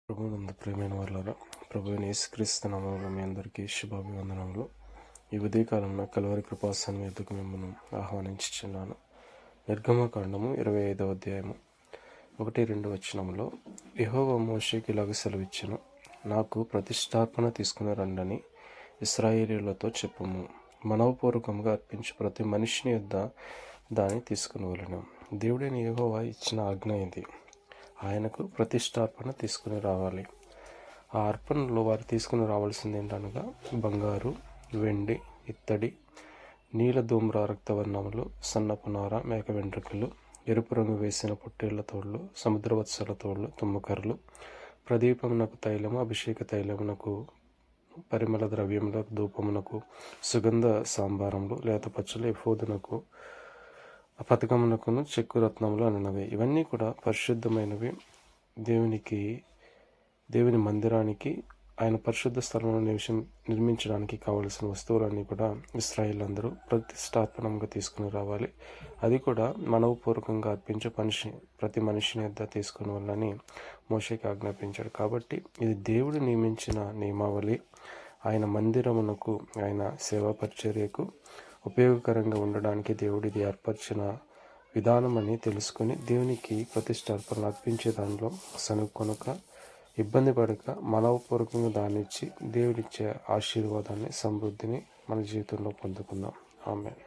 ప్రభునందు ప్రియమైన వాళ్ళారా, ప్రభువైన యేసుక్రీస్తు నామములో మీ అందరికీ శుభాభివందనములు. ఈ ఉదయకాలంలో కలువరి కృపాసనం ఎద్దుకు మిమ్మల్ని ఆహ్వానించుచున్నాను. నిర్గమకాండము 25వ అధ్యాయము 1-2 వచనములో యెహోవా మోషేకి ఇలాగ సెలవిచ్చెను, నాకు ప్రతిష్టార్పణ తీసుకుని రండని ఇశ్రాయేలీయులతో చెప్పుము. మనవపూర్వకముగా అర్పించు ప్రతి మనిషిని యొద్ద దాన్ని తీసుకుని వెళ్ళను. దేవుడైన యెహోవా ఇచ్చిన ఆజ్ఞ ఇది. ఆయనకు ప్రతిష్టార్పణ తీసుకుని రావాలి. ఆ అర్పణలో వారు తీసుకుని రావాల్సింది ఏంటనగా బంగారు, వెండి, ఇత్తడి, నీల ధూమ్ర రక్తవర్ణములు, సన్నపు నార, మేక వెంట్రుకలు, ఎరుపు రంగు వేసిన పొట్టేళ్ల తోళ్లు, సముద్రవత్సల తోళ్లు, తుమ్మకర్రలు, ప్రదీపమునకు తైలము, అభిషేక తైలమునకు, పరిమళ ద్రవ్యములకు, ధూపమునకు, సుగంధ సాంబారములు, లేత పచ్చలు, ఎఫోదునకు, పథకమునకును, చెక్కు రత్నములు అన్నవి. ఇవన్నీ కూడా పరిశుద్ధమైనవి. దేవుని మందిరానికి, ఆయన పరిశుద్ధ స్థలంలో నిర్మించడానికి కావలసిన వస్తువులన్నీ కూడా ఇశ్రాయేలు అందరూ ప్రతిష్టార్పణంగా తీసుకుని రావాలి. అది కూడా మనవపూర్వకంగా అర్పించే ప్రతి మనిషిని యొద్ద తీసుకుని వెళ్ళని మోషేకి ఆజ్ఞాపించాడు. కాబట్టి ఇది దేవుడు నియమించిన నియమావళి. ఆయన మందిరమునకు, ఆయన సేవా పరిచర్యకు ఉపయోగకరంగా ఉండడానికి దేవుడు ఇది ఏర్పరిచిన విధానం అని తెలుసుకొని దేవునికి ప్రతిష్టార్పణలు అర్పించే దానిలో సనుక్కొనక, ఇబ్బంది పడక, మనవపూర్వకంగా దాన్ని ఇచ్చి దేవుడిచ్చే ఆశీర్వాదాన్ని, సమృద్ధిని మన జీవితంలో పొందుకుందాం. ఆమేన్.